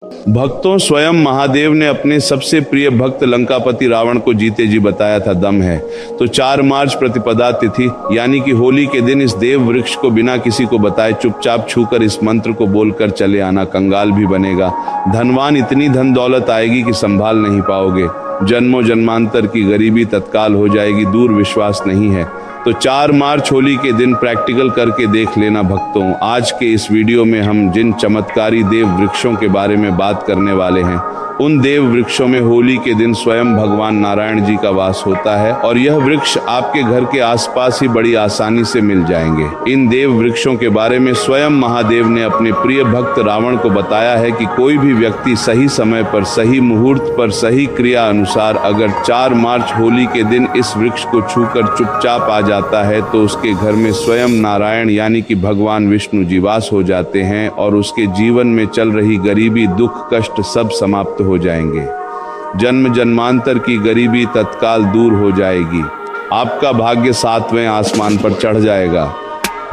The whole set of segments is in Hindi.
भक्तों, स्वयं महादेव ने अपने सबसे प्रिय भक्त लंकापति रावण को जीते जी बताया था दम है। तो 4 मार्च प्रतिपदा तिथि यानी कि होली के दिन इस देव वृक्ष को बिना किसी को बताए चुपचाप छूकर इस मंत्र को बोलकर चले आना। कंगाल भी बनेगा, धनवान इतनी धन दौलत आएगी कि संभाल नहीं पाओगे। जन्मों जन्मांतर की गरीबी तत्काल हो जाएगी दूर, विश्वास नहीं है तो 4 मार्च होली के दिन प्रैक्टिकल करके देख लेना। भक्तों, आज के इस वीडियो में हम जिन चमत्कारी देव वृक्षों के बारे में बात करने वाले हैं, उन देव वृक्षों में होली के दिन स्वयं भगवान नारायण जी का वास होता है और यह वृक्ष आपके घर के आसपास ही बड़ी आसानी से मिल जाएंगे। इन देव वृक्षों के बारे में स्वयं महादेव ने अपने प्रिय भक्त रावण को बताया है कि कोई भी व्यक्ति सही समय पर, सही मुहूर्त पर, सही क्रिया अनुसार अगर 4 मार्च होली के दिन इस वृक्ष को छूकर चुपचाप आ जाता है तो उसके घर में स्वयं नारायण यानी कि भगवान विष्णु जी वास हो जाते हैं और उसके जीवन में चल रही गरीबी, दुख, कष्ट सब समाप्त हो जाएंगे। जन्म जन्मांतर की गरीबी तत्काल दूर हो जाएगी। आपका भाग्य 7वें आसमान पर चढ़ जाएगा।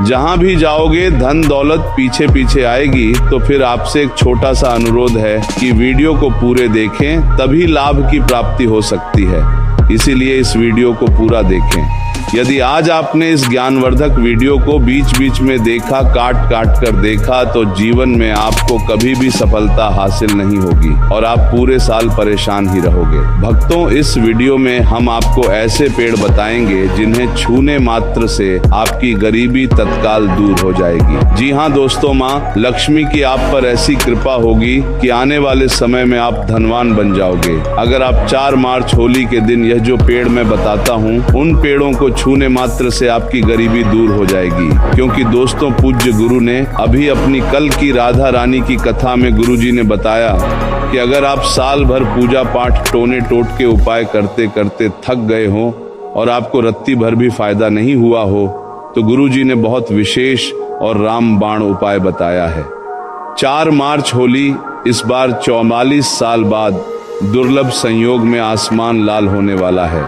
जहां भी जाओगे धन दौलत पीछे पीछे आएगी। तो फिर आपसे एक छोटा सा अनुरोध है कि वीडियो को पूरे देखें, तभी लाभ की प्राप्ति हो सकती है। इसीलिए इस वीडियो को पूरा देखें। यदि आज आपने इस ज्ञानवर्धक वीडियो को बीच बीच में देखा, काट काट कर देखा, तो जीवन में आपको कभी भी सफलता हासिल नहीं होगी और आप पूरे साल परेशान ही रहोगे। भक्तों, इस वीडियो में हम आपको ऐसे पेड़ बताएंगे जिन्हें छूने मात्र से आपकी गरीबी तत्काल दूर हो जाएगी। जी हाँ दोस्तों, माँ लक्ष्मी की आप पर ऐसी कृपा होगी कि आने वाले समय में आप धनवान बन जाओगे। अगर आप 4 मार्च होली के दिन यह जो पेड़ मैं बताता हूँ, उन पेड़ों को छूने मात्र से आपकी गरीबी दूर हो जाएगी। क्योंकि दोस्तों, पूज्य गुरु ने अभी अपनी कल की राधा रानी की कथा में गुरुजी ने बताया कि अगर आप साल भर पूजा पाठ, टोने टोटके उपाय करते करते थक गए हो और आपको रत्ती भर भी फायदा नहीं हुआ हो, तो गुरुजी ने बहुत विशेष और रामबाण उपाय बताया है। 4 मार्च होली इस बार 44 साल बाद दुर्लभ संयोग में आसमान लाल होने वाला है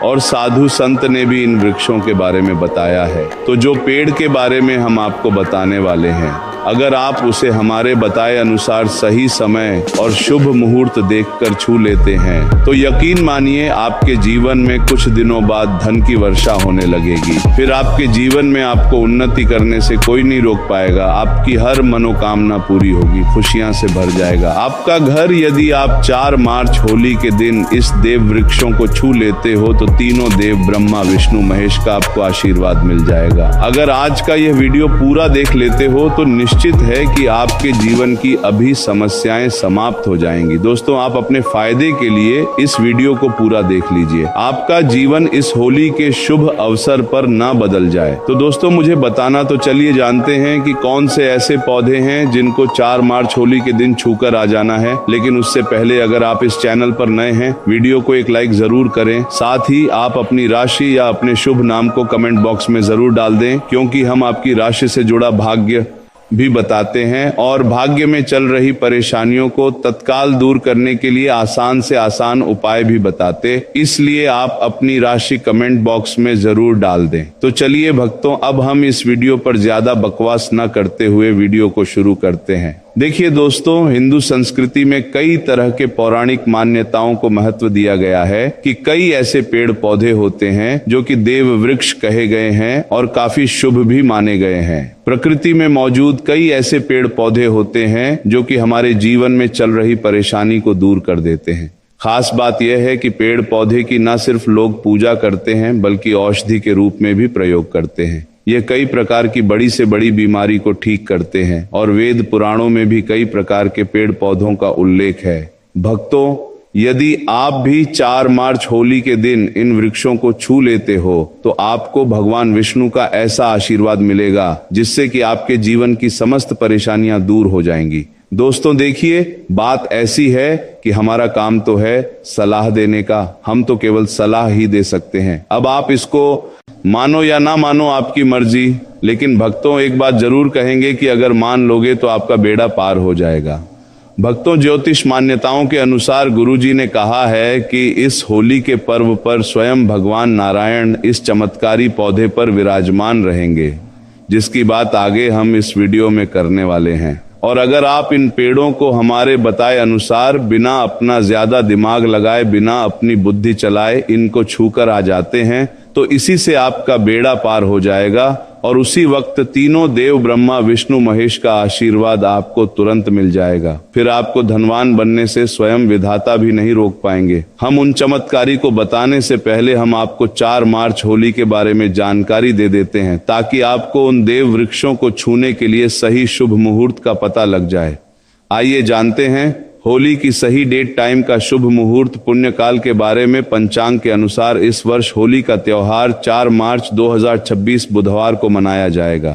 और साधु संत ने भी इन वृक्षों के बारे में बताया है। तो जो पेड़ के बारे में हम आपको बताने वाले हैं, अगर आप उसे हमारे बताए अनुसार सही समय और शुभ मुहूर्त देखकर छू लेते हैं तो यकीन मानिए आपके जीवन में कुछ दिनों बाद धन की वर्षा होने लगेगी। फिर आपके जीवन में आपको उन्नति करने से कोई नहीं रोक पाएगा। आपकी हर मनोकामना पूरी होगी, खुशियां से भर जाएगा आपका घर। यदि आप 4 मार्च होली के दिन इस देव वृक्षों को छू लेते हो तो तीनों देव ब्रह्मा, विष्णु, महेश का आपको आशीर्वाद मिल जाएगा। अगर आज का यह वीडियो पूरा देख लेते हो तो निश्चित है कि आपके जीवन की अभी समस्याएं समाप्त हो जाएंगी। दोस्तों, आप अपने फायदे के लिए इस वीडियो को पूरा देख लीजिए। आपका जीवन इस होली के शुभ अवसर पर ना बदल जाए। तो दोस्तों, मुझे बताना तो चलिए जानते हैं कि कौन से ऐसे पौधे हैं जिनको 4 मार्च होली के दिन छूकर आ जाना है। लेकिन उससे पहले अगर आप इस चैनल पर नए हैं, वीडियो को एक लाइक जरूर करें। साथ ही आप अपनी राशि या अपने शुभ नाम को कमेंट बॉक्स में जरूर डाल दें, क्योंकि हम आपकी राशि से जुड़ा भाग्य भी बताते हैं और भाग्य में चल रही परेशानियों को तत्काल दूर करने के लिए आसान से आसान उपाय भी बताते। इसलिए आप अपनी राशि कमेंट बॉक्स में जरूर डाल दें। तो चलिए भक्तों, अब हम इस वीडियो पर ज्यादा बकवास न करते हुए वीडियो को शुरू करते हैं। देखिए दोस्तों, हिंदू संस्कृति में कई तरह के पौराणिक मान्यताओं को महत्व दिया गया है कि कई ऐसे पेड़ पौधे होते हैं जो कि देव वृक्ष कहे गए हैं और काफी शुभ भी माने गए हैं। प्रकृति में मौजूद कई ऐसे पेड़ पौधे होते हैं जो कि हमारे जीवन में चल रही परेशानी को दूर कर देते हैं। खास बात यह है कि पेड़ पौधे की न सिर्फ लोग पूजा करते हैं बल्कि औषधि के रूप में भी प्रयोग करते हैं। ये कई प्रकार की बड़ी से बड़ी बीमारी को ठीक करते हैं और वेद पुराणों में भी कई प्रकार के पेड़ पौधों का उल्लेख है। भक्तों, यदि आप भी 4 मार्च होली के दिन इन वृक्षों को छू लेते हो तो आपको भगवान विष्णु का ऐसा आशीर्वाद मिलेगा जिससे कि आपके जीवन की समस्त परेशानियां दूर हो जाएंगी। दोस्तों देखिए, बात ऐसी है कि हमारा काम तो है सलाह देने का, हम तो केवल सलाह ही दे सकते हैं। अब आप इसको मानो या ना मानो, आपकी मर्जी। लेकिन भक्तों, एक बात जरूर कहेंगे कि अगर मान लोगे तो आपका बेड़ा पार हो जाएगा। भक्तों, ज्योतिष मान्यताओं के अनुसार गुरुजी ने कहा है कि इस होली के पर्व पर स्वयं भगवान नारायण इस चमत्कारी पौधे पर विराजमान रहेंगे, जिसकी बात आगे हम इस वीडियो में करने वाले हैं। और अगर आप इन पेड़ों को हमारे बताए अनुसार बिना अपना ज्यादा दिमाग लगाए, बिना अपनी बुद्धि चलाए इनको छूकर आ जाते हैं तो इसी से आपका बेड़ा पार हो जाएगा और उसी वक्त तीनों देव ब्रह्मा विष्णु महेश का आशीर्वाद आपको तुरंत मिल जाएगा। फिर आपको धनवान बनने से स्वयं विधाता भी नहीं रोक पाएंगे। हम उन चमत्कारी को बताने से पहले हम आपको 4 मार्च होली के बारे में जानकारी दे देते हैं ताकि आपको उन देव वृक्षों को छूने के लिए सही शुभ मुहूर्त का पता लग जाए। आइए जानते हैं होली की सही डेट टाइम का शुभ मुहूर्त पुण्य काल के बारे में। पंचांग के अनुसार इस वर्ष होली का त्योहार 4 मार्च 2026 बुधवार को मनाया जाएगा।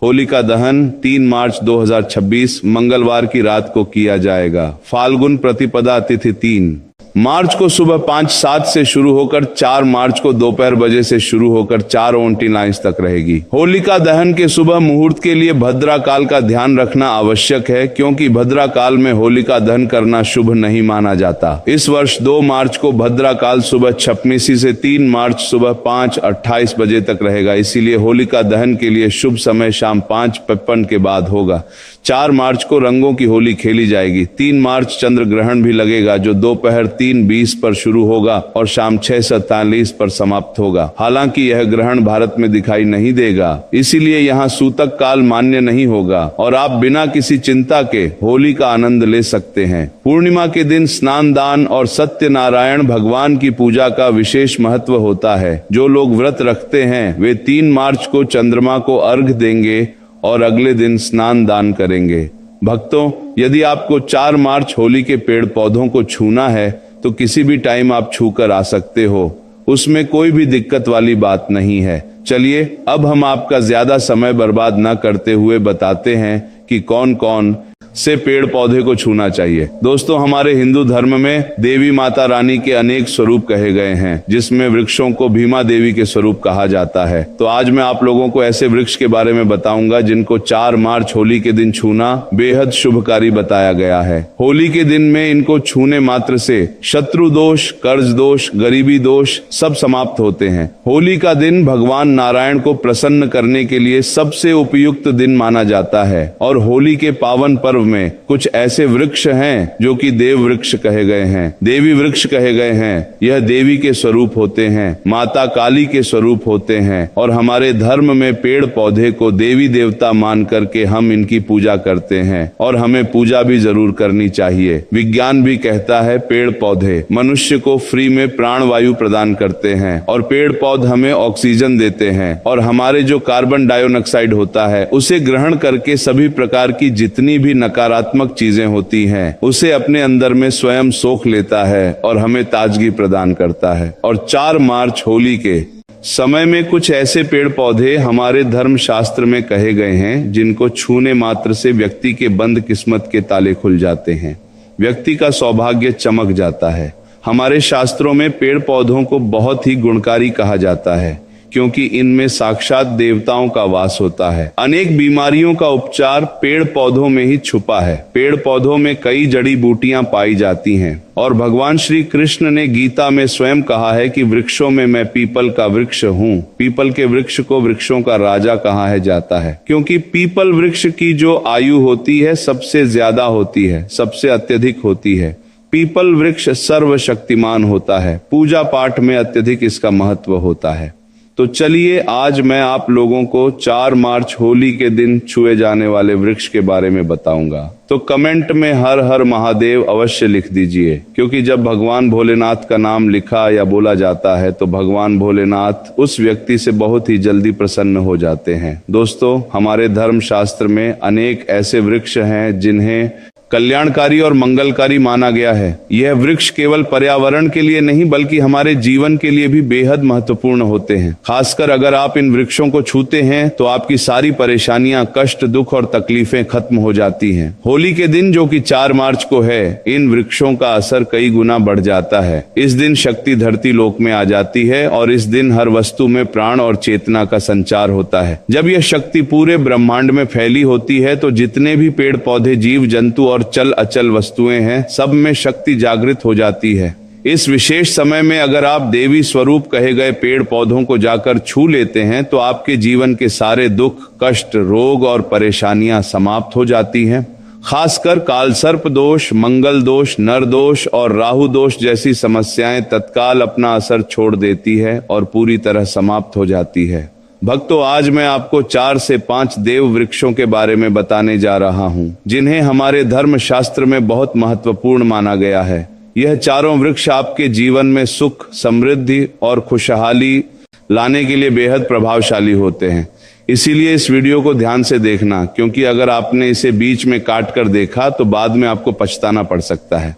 होली का दहन 3 मार्च 2026 मंगलवार की रात को किया जाएगा। फाल्गुन प्रतिपदा तिथि 3 मार्च को सुबह 5:07 से शुरू होकर 4 मार्च को दोपहर बजे से शुरू होकर 4:29 तक रहेगी। होलिका दहन के सुबह मुहूर्त के लिए भद्रा काल का ध्यान रखना आवश्यक है क्योंकि भद्रा काल में होलिका दहन करना शुभ नहीं माना जाता। इस वर्ष 2 मार्च को भद्रा काल सुबह 56 से 3 मार्च सुबह 5:28 बजे तक रहेगा। इसीलिए होलिका दहन के लिए शुभ समय शाम 5:55 के बाद होगा। 4 मार्च को रंगों की होली खेली जाएगी। 3 मार्च चंद्र ग्रहण भी लगेगा जो दोपहर 3:20 पर शुरू होगा और शाम 6:47 पर समाप्त होगा। हालांकि यह ग्रहण भारत में दिखाई नहीं देगा, इसीलिए यहाँ सूतक काल मान्य नहीं होगा और आप बिना किसी चिंता के होली का आनंद ले सकते हैं। पूर्णिमा के दिन स्नान दान और सत्यनारायण भगवान की पूजा का विशेष महत्व होता है। जो लोग व्रत रखते हैं वे 3 मार्च को चंद्रमा को अर्घ्य देंगे और अगले दिन स्नान दान करेंगे। भक्तों, यदि आपको 4 मार्च होली के पेड़ पौधों को छूना है तो किसी भी टाइम आप छूकर आ सकते हो, उसमें कोई भी दिक्कत वाली बात नहीं है। चलिए अब हम आपका ज्यादा समय बर्बाद न करते हुए बताते हैं कि कौन कौन से पेड़ पौधे को छूना चाहिए। दोस्तों, हमारे हिंदू धर्म में देवी माता रानी के अनेक स्वरूप कहे गए हैं जिसमें वृक्षों को भीमा देवी के स्वरूप कहा जाता है। तो आज मैं आप लोगों को ऐसे वृक्ष के बारे में बताऊंगा जिनको 4 मार्च होली के दिन छूना बेहद शुभकारी बताया गया है। होली के दिन में इनको छूने मात्र से शत्रु दोष, कर्ज दोष, गरीबी दोष सब समाप्त होते हैं। होली का दिन भगवान नारायण को प्रसन्न करने के लिए सबसे उपयुक्त दिन माना जाता है और होली के पावन पर्व में कुछ ऐसे वृक्ष हैं जो कि देव वृक्ष कहे गए हैं, देवी वृक्ष कहे गए हैं। यह देवी के स्वरूप होते हैं, माता काली के स्वरूप होते हैं और हमारे धर्म में पेड़ पौधे को देवी देवता मान करके हम इनकी पूजा करते हैं और हमें पूजा भी जरूर करनी चाहिए। विज्ञान भी कहता है पेड़ पौधे मनुष्य को फ्री में प्राण वायु प्रदान करते हैं और पेड़ पौधे हमें ऑक्सीजन देते हैं और हमारे जो कार्बन डाइऑक्साइड होता है उसे ग्रहण करके सभी प्रकार की जितनी भी नकारात्मक चीजें होती हैं उसे अपने अंदर में स्वयं सोख लेता है और हमें ताजगी प्रदान करता है। और 4 मार्च होली के समय में कुछ ऐसे पेड़ पौधे हमारे धर्म शास्त्र में कहे गए हैं जिनको छूने मात्र से व्यक्ति के बंद किस्मत के ताले खुल जाते हैं, व्यक्ति का सौभाग्य चमक जाता है। हमारे शास्त्रों में पेड़ पौधों को बहुत ही गुणकारी कहा जाता है क्योंकि इनमें साक्षात देवताओं का वास होता है। अनेक बीमारियों का उपचार पेड़ पौधों में ही छुपा है। पेड़ पौधों में कई जड़ी बूटियां पाई जाती हैं और भगवान श्री कृष्ण ने गीता में स्वयं कहा है कि वृक्षों में मैं पीपल का वृक्ष हूँ। पीपल के वृक्ष को वृक्षों का राजा कहा है जाता है क्योंकि पीपल वृक्ष की जो आयु होती है सबसे ज्यादा होती है, सबसे अत्यधिक होती है। पीपल वृक्ष सर्वशक्तिमान होता है, पूजा पाठ में अत्यधिक इसका महत्व होता है। तो चलिए आज मैं आप लोगों को 4 मार्च होली के दिन छुए जाने वाले वृक्ष के बारे में बताऊंगा। तो कमेंट में हर हर महादेव अवश्य लिख दीजिए क्योंकि जब भगवान भोलेनाथ का नाम लिखा या बोला जाता है तो भगवान भोलेनाथ उस व्यक्ति से बहुत ही जल्दी प्रसन्न हो जाते हैं। दोस्तों, हमारे धर्म शास्त्र में अनेक ऐसे वृक्ष हैं जिन्हें कल्याणकारी और मंगलकारी माना गया है। यह वृक्ष केवल पर्यावरण के लिए नहीं बल्कि हमारे जीवन के लिए भी बेहद महत्वपूर्ण होते हैं। खासकर अगर आप इन वृक्षों को छूते हैं तो आपकी सारी परेशानियां, कष्ट, दुख और तकलीफें खत्म हो जाती हैं। होली के दिन जो कि 4 मार्च को है, इन वृक्षों का असर कई गुना बढ़ जाता है। इस दिन शक्ति धरती लोक में आ जाती है और इस दिन हर वस्तु में प्राण और चेतना का संचार होता है। जब यह शक्ति पूरे ब्रह्मांड में फैली होती है तो जितने भी पेड़ पौधे, जीव जंतु और चल अचल वस्तुएं हैं सब में शक्ति जागृत हो जाती है। इस विशेष समय में अगर आप देवी स्वरूप कहे गए पेड़ पौधों को जाकर छू लेते हैं तो आपके जीवन के सारे दुख, कष्ट, रोग और परेशानियां समाप्त हो जाती हैं। खासकर कालसर्प दोष, मंगल दोष, नर दोष और राहु दोष जैसी समस्याएं तत्काल अपना असर छोड़ देती है और पूरी तरह समाप्त हो जाती है। भक्तों, आज मैं आपको 4 से 5 देव वृक्षों के बारे में बताने जा रहा हूं, जिन्हें हमारे धर्म शास्त्र में बहुत महत्वपूर्ण माना गया है। यह चारों वृक्ष आपके जीवन में सुख, समृद्धि और खुशहाली लाने के लिए बेहद प्रभावशाली होते हैं। इसीलिए इस वीडियो को ध्यान से देखना, क्योंकि अगर आपने इसे बीच में काट कर देखा तो बाद में आपको पछताना पड़ सकता है।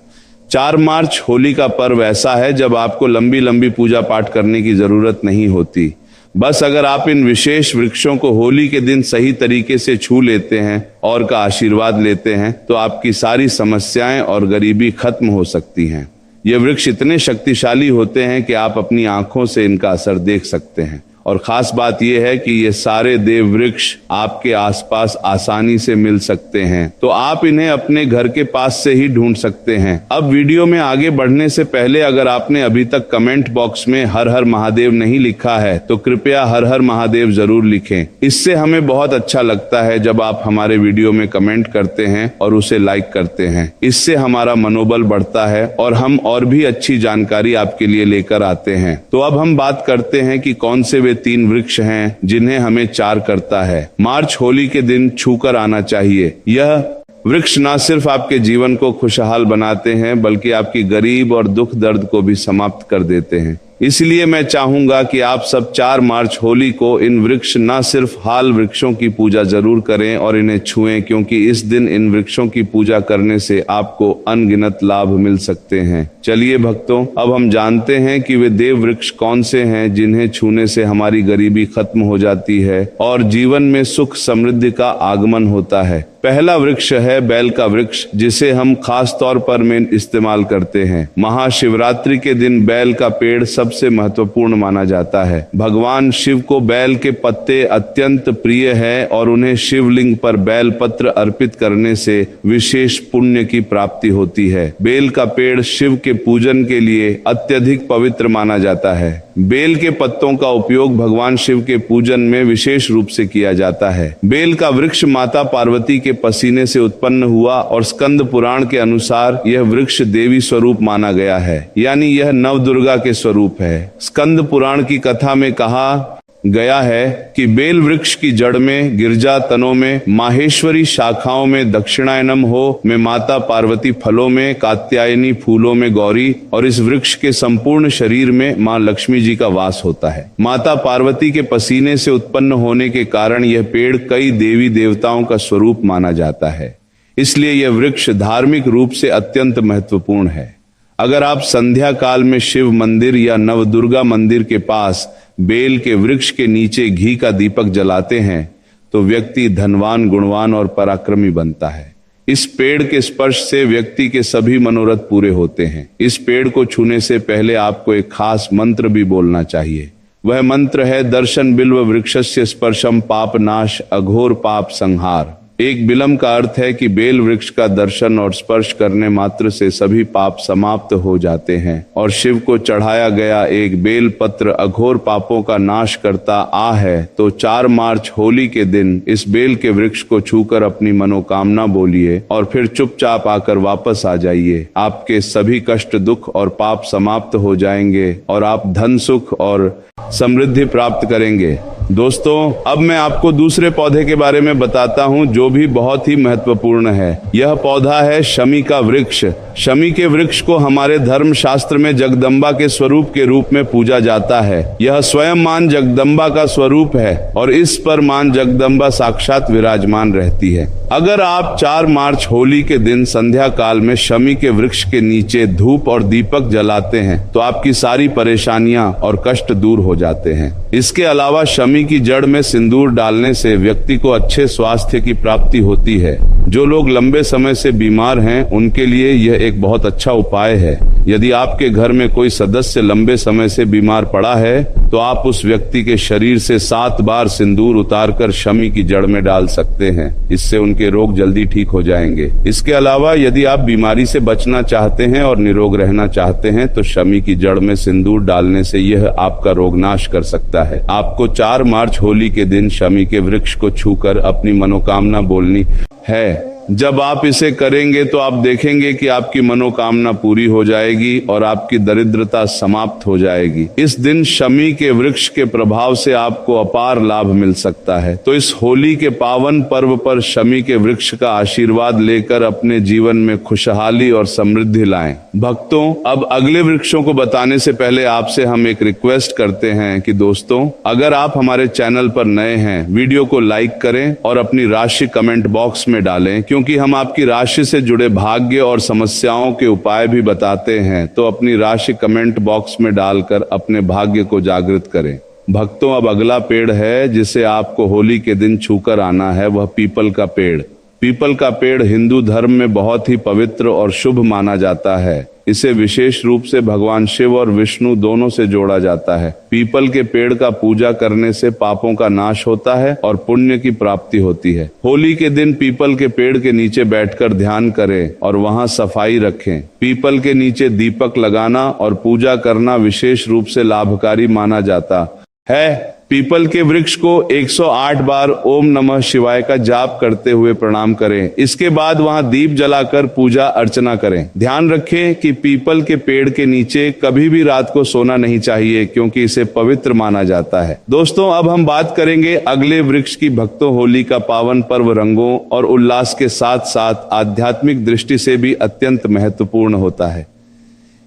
4 मार्च होली का पर्व ऐसा है जब आपको लंबी लंबी पूजा पाठ करने की जरूरत नहीं होती। बस अगर आप इन विशेष वृक्षों को होली के दिन सही तरीके से छू लेते हैं और का आशीर्वाद लेते हैं तो आपकी सारी समस्याएं और गरीबी खत्म हो सकती हैं। ये वृक्ष इतने शक्तिशाली होते हैं कि आप अपनी आंखों से इनका असर देख सकते हैं। और खास बात यह है कि ये सारे देव वृक्ष आपके आसपास आसानी से मिल सकते हैं, तो आप इन्हें अपने घर के पास से ही ढूंढ सकते हैं। अब वीडियो में आगे बढ़ने से पहले अगर आपने अभी तक कमेंट बॉक्स में हर हर महादेव नहीं लिखा है तो कृपया हर हर महादेव जरूर लिखें। इससे हमें बहुत अच्छा लगता है जब आप हमारे वीडियो में कमेंट करते हैं और उसे लाइक करते हैं। इससे हमारा मनोबल बढ़ता है और हम और भी अच्छी जानकारी आपके लिए लेकर आते हैं। तो अब हम बात करते हैं कि कौन से 3 वृक्ष हैं जिन्हें हमें चार करता है मार्च होली के दिन छूकर आना चाहिए। यह वृक्ष न सिर्फ आपके जीवन को खुशहाल बनाते हैं बल्कि आपकी गरीब और दुख दर्द को भी समाप्त कर देते हैं। इसलिए मैं चाहूंगा कि आप सब 4 मार्च होली को इन वृक्ष न सिर्फ हाल वृक्षों की पूजा जरूर करें और इन्हें छुएं, क्योंकि इस दिन इन वृक्षों की पूजा करने से आपको अनगिनत लाभ मिल सकते हैं। चलिए भक्तों, अब हम जानते हैं कि वे देव वृक्ष कौन से हैं जिन्हें छूने से हमारी गरीबी खत्म हो जाती है और जीवन में सुख समृद्धि का आगमन होता है। पहला वृक्ष है बैल का वृक्ष, जिसे हम खास तौर पर में इस्तेमाल करते हैं। महाशिवरात्रि के दिन बैल का पेड़ सबसे महत्वपूर्ण माना जाता है। भगवान शिव को बैल के पत्ते अत्यंत प्रिय है और उन्हें शिवलिंग पर बैल पत्र अर्पित करने से विशेष पुण्य की प्राप्ति होती है। बेल का पेड़ शिव के पूजन के लिए अत्यधिक पवित्र माना जाता है। बेल के पत्तों का उपयोग भगवान शिव के पूजन में विशेष रूप से किया जाता है। बेल का वृक्ष माता पार्वती के पसीने से उत्पन्न हुआ और स्कंद पुराण के अनुसार यह वृक्ष देवी स्वरूप माना गया है, यानी यह नवदुर्गा के स्वरूप है। स्कंद पुराण की कथा में कहा गया है कि बेल वृक्ष की जड़ में, गिरजा तनों में, माहेश्वरी शाखाओं में दक्षिणायनम हो में माता पार्वती, फलों में कात्यायनी, फूलों में गौरी और इस वृक्ष के संपूर्ण शरीर में मां लक्ष्मी जी का वास होता है। माता पार्वती के पसीने से उत्पन्न होने के कारण यह पेड़ कई देवी देवताओं का स्वरूप माना जाता है। इसलिए यह वृक्ष धार्मिक रूप से अत्यंत महत्वपूर्ण है। अगर आप संध्या काल में शिव मंदिर या नवदुर्गा मंदिर के पास बेल के वृक्ष के नीचे घी का दीपक जलाते हैं तो व्यक्ति धनवान, गुणवान और पराक्रमी बनता है। इस पेड़ के स्पर्श से व्यक्ति के सभी मनोरथ पूरे होते हैं। इस पेड़ को छूने से पहले आपको एक खास मंत्र भी बोलना चाहिए। वह मंत्र है दर्शन बिल्व वृक्षस्य स्पर्शम पाप नाश अघोर पाप संहार। एक बिलम का अर्थ है कि बेल वृक्ष का दर्शन और स्पर्श करने मात्र से सभी पाप समाप्त हो जाते हैं और शिव को चढ़ाया गया एक बेल पत्र अघोर पापों का नाश करता है। तो 4 मार्च होली के दिन इस बेल के वृक्ष को छूकर अपनी मनोकामना बोलिए और फिर चुपचाप आकर वापस आ जाइए। आपके सभी कष्ट, दुख और पाप समाप्त हो जाएंगे और आप धन, सुख और समृद्धि प्राप्त करेंगे। दोस्तों, अब मैं आपको दूसरे पौधे के बारे में बताता हूं जो भी बहुत ही महत्वपूर्ण है। यह पौधा है शमी का वृक्ष। शमी के वृक्ष को हमारे धर्म शास्त्र में जगदम्बा के स्वरूप के रूप में पूजा जाता है। यह स्वयं मां जगदम्बा का स्वरूप है और इस पर मां जगदम्बा साक्षात विराजमान रहती है। अगर आप 4 मार्च होली के दिन संध्या काल में शमी के वृक्ष के नीचे धूप और दीपक जलाते हैं तो आपकी सारी परेशानियां और कष्ट दूर हो जाते हैं। इसके अलावा शमी की जड़ में सिंदूर डालने से व्यक्ति को अच्छे स्वास्थ्य की प्राप्ति होती है। जो लोग लंबे समय से बीमार हैं उनके लिए यह एक बहुत अच्छा उपाय है। यदि आपके घर में कोई सदस्य लंबे समय से बीमार पड़ा है तो आप उस व्यक्ति के शरीर से 7 बार सिंदूर उतारकर शमी की जड़ में डाल सकते हैं। इससे उनके रोग जल्दी ठीक हो जाएंगे। इसके अलावा यदि आप बीमारी से बचना चाहते हैं और निरोग रहना चाहते हैं तो शमी की जड़ में सिंदूर डालने से यह आपका रोग नाश कर सकता है। आपको 4 मार्च होली के दिन शमी के वृक्ष को छूकर अपनी मनोकामना बोलनी है जब आप इसे करेंगे तो आप देखेंगे कि आपकी मनोकामना पूरी हो जाएगी और आपकी दरिद्रता समाप्त हो जाएगी। इस दिन शमी के वृक्ष के प्रभाव से आपको अपार लाभ मिल सकता है। तो इस होली के पावन पर्व पर शमी के वृक्ष का आशीर्वाद लेकर अपने जीवन में खुशहाली और समृद्धि लाएं। भक्तों, अब अगले वृक्षों को बताने से पहले आपसे हम एक रिक्वेस्ट करते हैं कि दोस्तों, अगर आप हमारे चैनल पर नए हैं, वीडियो को लाइक करें और अपनी राशि कमेंट बॉक्स में डालें, क्योंकि हम आपकी राशि से जुड़े भाग्य और समस्याओं के उपाय भी बताते हैं। तो अपनी राशि कमेंट बॉक्स में डालकर अपने भाग्य को जागृत करें। भक्तों, अब अगला पेड़ है जिसे आपको होली के दिन छूकर आना है, वह पीपल का पेड़। पीपल का पेड़ हिंदू धर्म में बहुत ही पवित्र और शुभ माना जाता है। इसे विशेष रूप से भगवान शिव और विष्णु दोनों से जोड़ा जाता है। पीपल के पेड़ का पूजा करने से पापों का नाश होता है और पुण्य की प्राप्ति होती है। होली के दिन पीपल के पेड़ के नीचे बैठकर ध्यान करें और वहां सफाई रखें। पीपल के नीचे दीपक लगाना और पूजा करना विशेष रूप से लाभकारी माना जाता है। पीपल के वृक्ष को 108 बार ओम नमः शिवाय का जाप करते हुए प्रणाम करें। इसके बाद वहां दीप जलाकर पूजा अर्चना करें। ध्यान रखें कि पीपल के पेड़ के नीचे कभी भी रात को सोना नहीं चाहिए, क्योंकि इसे पवित्र माना जाता है। दोस्तों, अब हम बात करेंगे अगले वृक्ष की। भक्तों, होली का पावन पर्व रंगों और उल्लास के साथ साथ आध्यात्मिक दृष्टि से भी अत्यंत महत्वपूर्ण होता है।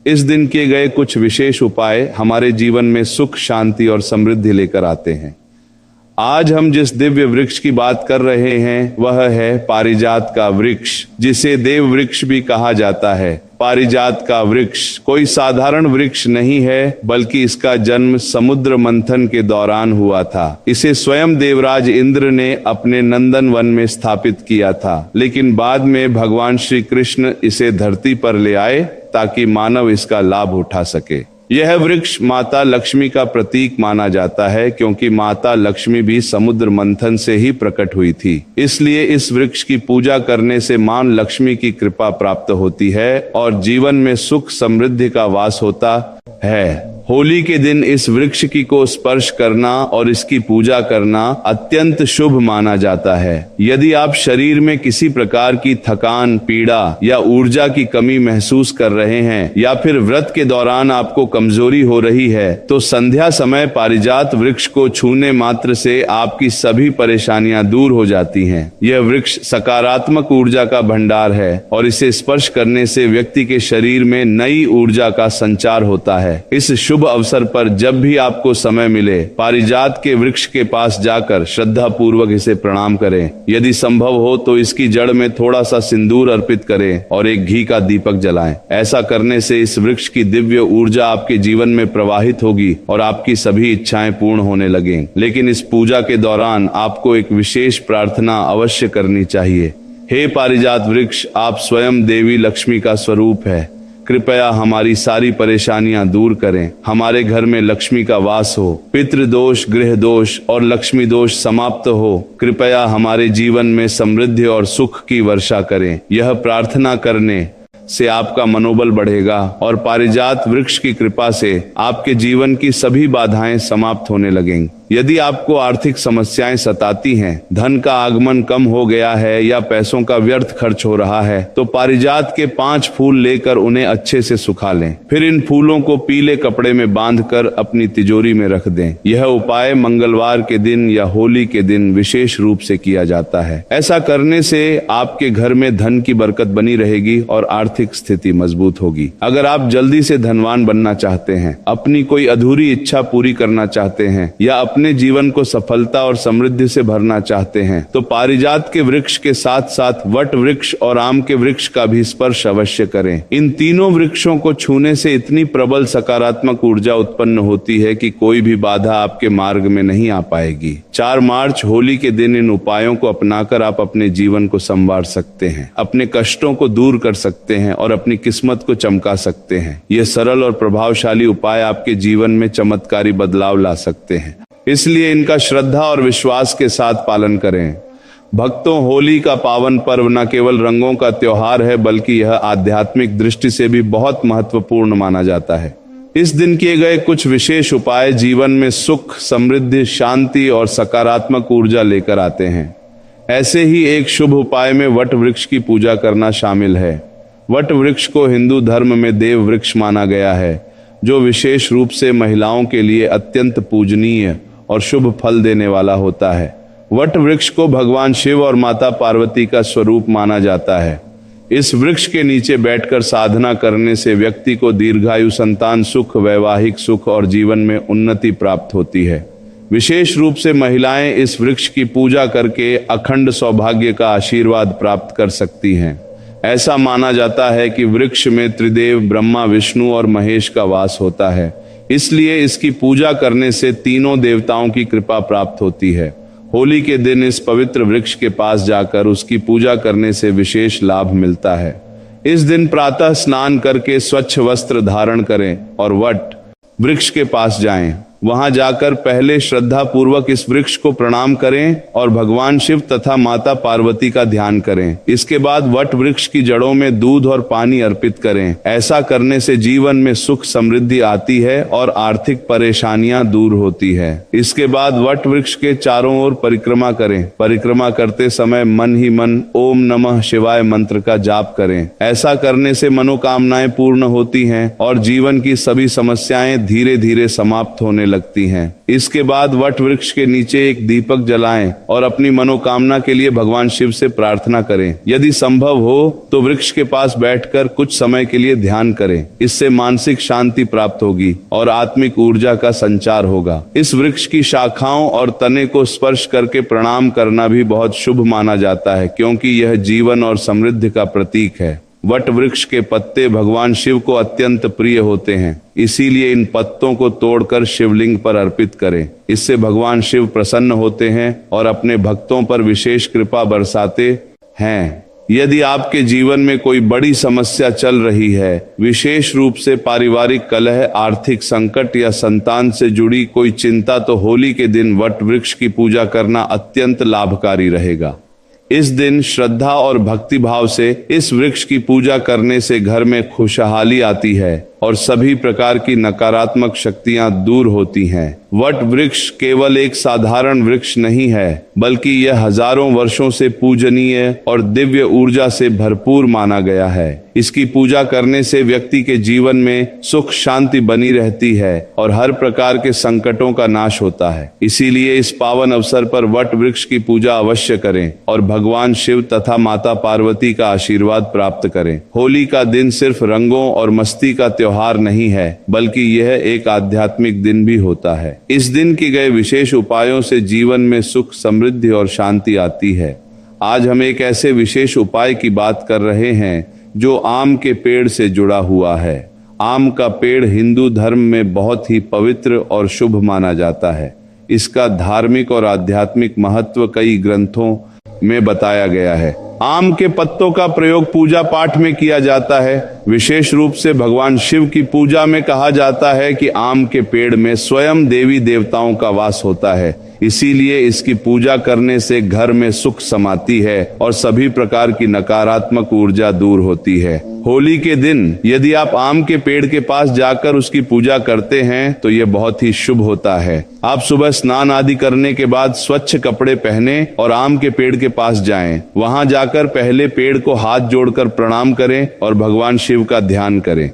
इस दिन किए गए कुछ विशेष उपाय हमारे जीवन में सुख, शांति और समृद्धि लेकर आते हैं। आज हम जिस दिव्य वृक्ष की बात कर रहे हैं वह है पारिजात का वृक्ष, जिसे देव वृक्ष भी कहा जाता है। पारिजात का वृक्ष कोई साधारण वृक्ष नहीं है, बल्कि इसका जन्म समुद्र मंथन के दौरान हुआ था। इसे स्वयं देवराज इंद्र ने अपने नंदन वन में स्थापित किया था, लेकिन बाद में भगवान श्री कृष्ण इसे धरती पर ले आए ताकि मानव इसका लाभ उठा सके। यह वृक्ष माता लक्ष्मी का प्रतीक माना जाता है, क्योंकि माता लक्ष्मी भी समुद्र मंथन से ही प्रकट हुई थी। इसलिए इस वृक्ष की पूजा करने से मां लक्ष्मी की कृपा प्राप्त होती है और जीवन में सुख समृद्धि का वास होता है। होली के दिन इस वृक्ष की को स्पर्श करना और इसकी पूजा करना अत्यंत शुभ माना जाता है। यदि आप शरीर में किसी प्रकार की थकान, पीड़ा या ऊर्जा की कमी महसूस कर रहे हैं, या फिर व्रत के दौरान आपको कमजोरी हो रही है, तो संध्या समय पारिजात वृक्ष को छूने मात्र से आपकी सभी परेशानियां दूर हो जाती हैं। यह वृक्ष सकारात्मक ऊर्जा का भंडार है और इसे स्पर्श करने से व्यक्ति के शरीर में नई ऊर्जा का संचार होता है। इस शुभ अवसर पर जब भी आपको समय मिले, पारिजात के वृक्ष के पास जाकर श्रद्धा पूर्वक इसे प्रणाम करें। यदि संभव हो तो इसकी जड़ में थोड़ा सा सिंदूर अर्पित करें और एक घी का दीपक जलाएं। ऐसा करने से इस वृक्ष की दिव्य ऊर्जा आपके जीवन में प्रवाहित होगी और आपकी सभी इच्छाएं पूर्ण होने लगेंगी। लेकिन इस पूजा के दौरान आपको एक विशेष प्रार्थना अवश्य करनी चाहिए। हे पारिजात वृक्ष, आप स्वयं देवी लक्ष्मी का स्वरूप है। कृपया हमारी सारी परेशानियां दूर करें। हमारे घर में लक्ष्मी का वास हो, पितृदोष, गृह दोष और लक्ष्मी दोष समाप्त हो। कृपया हमारे जीवन में समृद्धि और सुख की वर्षा करें। यह प्रार्थना करने से आपका मनोबल बढ़ेगा और पारिजात वृक्ष की कृपा से आपके जीवन की सभी बाधाएं समाप्त होने लगेंगी। यदि आपको आर्थिक समस्याएं सताती हैं, धन का आगमन कम हो गया है या पैसों का व्यर्थ खर्च हो रहा है, तो पारिजात के 5 फूल लेकर उन्हें अच्छे से सुखा लें। फिर इन फूलों को पीले कपड़े में बांधकर अपनी तिजोरी में रख दें। यह उपाय मंगलवार के दिन या होली के दिन विशेष रूप से किया जाता है। ऐसा करने से आपके घर में धन की बरकत बनी रहेगी और आर्थिक स्थिति मजबूत होगी। अगर आप जल्दी से धनवान बनना चाहते हैं, अपनी कोई अधूरी इच्छा पूरी करना चाहते हैं या अपने जीवन को सफलता और समृद्धि से भरना चाहते हैं, तो पारिजात के वृक्ष के साथ साथ वट वृक्ष और आम के वृक्ष का भी स्पर्श अवश्य करें। इन तीनों वृक्षों को छूने से इतनी प्रबल सकारात्मक ऊर्जा उत्पन्न होती है कि कोई भी बाधा आपके मार्ग में नहीं आ पाएगी। 4 मार्च होली के दिन इन उपायों को अपनाकर आप अपने जीवन को संवार सकते हैं, अपने कष्टों को दूर कर सकते हैं और अपनी किस्मत को चमका सकते हैं। यह सरल और प्रभावशाली उपाय आपके जीवन में चमत्कारी बदलाव ला सकते हैं, इसलिए इनका श्रद्धा और विश्वास के साथ पालन करें। भक्तों, होली का पावन पर्व न केवल रंगों का त्योहार है, बल्कि यह आध्यात्मिक दृष्टि से भी बहुत महत्वपूर्ण माना जाता है। इस दिन किए गए कुछ विशेष उपाय जीवन में सुख, समृद्धि, शांति और सकारात्मक ऊर्जा लेकर आते हैं। ऐसे ही एक शुभ उपाय में वट वृक्ष की पूजा करना शामिल है। वट वृक्ष को हिंदू धर्म में देव वृक्ष माना गया है, जो विशेष रूप से महिलाओं के लिए अत्यंत पूजनीय और शुभ फल देने वाला होता है। वट वृक्ष को भगवान शिव और माता पार्वती का स्वरूप माना जाता है। इस वृक्ष के नीचे बैठकर साधना करने से व्यक्ति को दीर्घायु, संतान सुख, वैवाहिक सुख और जीवन में उन्नति प्राप्त होती है। विशेष रूप से महिलाएं इस वृक्ष की पूजा करके अखंड सौभाग्य का आशीर्वाद प्राप्त कर सकती हैं। ऐसा माना जाता है कि वृक्ष में त्रिदेव ब्रह्मा, विष्णु और महेश का वास होता है, इसलिए इसकी पूजा करने से तीनों देवताओं की कृपा प्राप्त होती है। होली के दिन इस पवित्र वृक्ष के पास जाकर उसकी पूजा करने से विशेष लाभ मिलता है। इस दिन प्रातः स्नान करके स्वच्छ वस्त्र धारण करें और वट वृक्ष के पास जाएं। वहां जाकर पहले श्रद्धा पूर्वक इस वृक्ष को प्रणाम करें और भगवान शिव तथा माता पार्वती का ध्यान करें। इसके बाद वट वृक्ष की जड़ों में दूध और पानी अर्पित करें। ऐसा करने से जीवन में सुख समृद्धि आती है और आर्थिक परेशानियां दूर होती है। इसके बाद वट वृक्ष के चारों ओर परिक्रमा करें। परिक्रमा करते समय मन ही मन ओम नमः शिवाय मंत्र का जाप करें। ऐसा करने से मनोकामनाएं पूर्ण होती हैं और जीवन की सभी समस्याएं धीरे धीरे समाप्त होने लगती हैं। इसके बाद वट वृक्ष के नीचे एक दीपक जलाएं और अपनी मनोकामना के लिए भगवान शिव से प्रार्थना करें। यदि संभव हो तो वृक्ष के पास बैठकर कुछ समय के लिए ध्यान करें। इससे मानसिक शांति प्राप्त होगी और आत्मिक ऊर्जा का संचार होगा। इस वृक्ष की शाखाओं और तने को स्पर्श करके प्रणाम करना भी बहुत शुभ माना जाता है, क्योंकि यह जीवन और समृद्धि का प्रतीक है। वट वृक्ष के पत्ते भगवान शिव को अत्यंत प्रिय होते हैं, इसीलिए इन पत्तों को तोड़कर शिवलिंग पर अर्पित करें। इससे भगवान शिव प्रसन्न होते हैं और अपने भक्तों पर विशेष कृपा बरसाते हैं। यदि आपके जीवन में कोई बड़ी समस्या चल रही है, विशेष रूप से पारिवारिक कलह, आर्थिक संकट या संतान से जुड़ी कोई चिंता, तो होली के दिन वट वृक्ष की पूजा करना अत्यंत लाभकारी रहेगा। इस दिन श्रद्धा और भक्ति भाव से इस वृक्ष की पूजा करने से घर में खुशहाली आती है और सभी प्रकार की नकारात्मक शक्तियां दूर होती हैं। वट वृक्ष केवल एक साधारण वृक्ष नहीं है, बल्कि यह हजारों वर्षों से पूजनीय और दिव्य ऊर्जा से भरपूर माना गया है। इसकी पूजा करने से व्यक्ति के जीवन में सुख शांति बनी रहती है और हर प्रकार के संकटों का नाश होता है। इसीलिए इस पावन अवसर पर वट वृक्ष की पूजा अवश्य करें और भगवान शिव तथा माता पार्वती का आशीर्वाद प्राप्त करें। होली का दिन सिर्फ रंगों और मस्ती का त्योहार नहीं है, बल्कि यह एक आध्यात्मिक दिन भी होता है। इस दिन किए गए विशेष उपायों से जीवन में सुख, समृद्धि और शांति आती है। आज हम एक ऐसे विशेष उपाय की बात कर रहे हैं जो आम के पेड़ से जुड़ा हुआ है। आम का पेड़ हिंदू धर्म में बहुत ही पवित्र और शुभ माना जाता है। इसका धार्मिक और आध्यात्मिक महत्व कई ग्रंथों में बताया गया है। आम के पत्तों का प्रयोग पूजा पाठ में किया जाता है। विशेष रूप से भगवान शिव की पूजा में कहा जाता है कि आम के पेड़ में स्वयं देवी देवताओं का वास होता है, इसीलिए इसकी पूजा करने से घर में सुख समाती है और सभी प्रकार की नकारात्मक ऊर्जा दूर होती है। होली के दिन यदि आप आम के पेड़ के पास जाकर उसकी पूजा करते हैं तो यह बहुत ही शुभ होता है। आप सुबह स्नान आदि करने के बाद स्वच्छ कपड़े पहने और आम के पेड़ के पास जाएं। वहां जाकर पहले पेड़ को हाथ जोड़कर प्रणाम करें और भगवान शिव का ध्यान करें।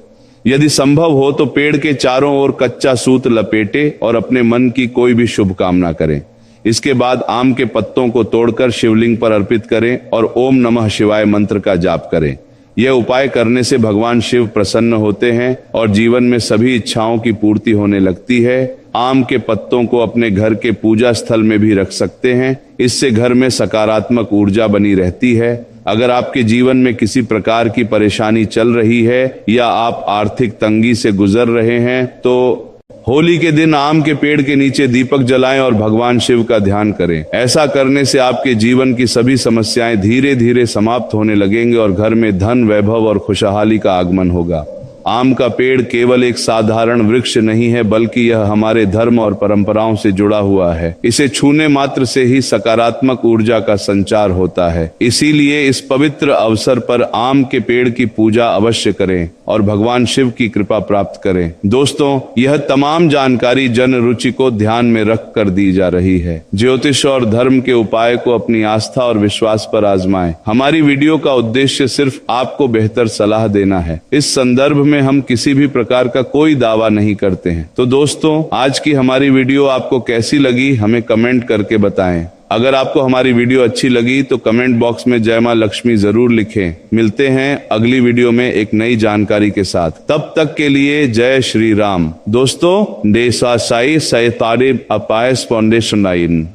यदि संभव हो तो पेड़ के चारों ओर कच्चा सूत लपेटे और अपने मन की कोई भी शुभ कामना करें। इसके बाद आम के पत्तों को तोड़कर शिवलिंग पर अर्पित करें और ओम नमः शिवाय मंत्र का जाप करें। यह उपाय करने से भगवान शिव प्रसन्न होते हैं और जीवन में सभी इच्छाओं की पूर्ति होने लगती है। आम के पत्तों को अपने घर के पूजा स्थल में भी रख सकते हैं। इससे घर में सकारात्मक ऊर्जा बनी रहती है। अगर आपके जीवन में किसी प्रकार की परेशानी चल रही है या आप आर्थिक तंगी से गुजर रहे हैं तो होली के दिन आम के पेड़ के नीचे दीपक जलाएं और भगवान शिव का ध्यान करें। ऐसा करने से आपके जीवन की सभी समस्याएं धीरे धीरे समाप्त होने लगेंगे और घर में धन, वैभव और खुशहाली का आगमन होगा। आम का पेड़ केवल एक साधारण वृक्ष नहीं है, बल्कि यह हमारे धर्म और परंपराओं से जुड़ा हुआ है। इसे छूने मात्र से ही सकारात्मक ऊर्जा का संचार होता है। इसीलिए इस पवित्र अवसर पर आम के पेड़ की पूजा अवश्य करें और भगवान शिव की कृपा प्राप्त करें। दोस्तों, यह तमाम जानकारी जन रुचि को ध्यान में रख कर दी जा रही है। ज्योतिष और धर्म के उपाय को अपनी आस्था और विश्वास पर आजमाएं। हमारी वीडियो का उद्देश्य सिर्फ आपको बेहतर सलाह देना है। इस संदर्भ में हम किसी भी प्रकार का कोई दावा नहीं करते हैं। तो दोस्तों, आज की हमारी वीडियो आपको कैसी लगी हमें कमेंट करके बताएं। अगर आपको हमारी वीडियो अच्छी लगी तो कमेंट बॉक्स में जय मां लक्ष्मी जरूर लिखें। मिलते हैं अगली वीडियो में एक नई जानकारी के साथ। तब तक के लिए जय श्री राम। दोस्तों, देसा साई सैतारे अपायस फाउंडेशन लाइन।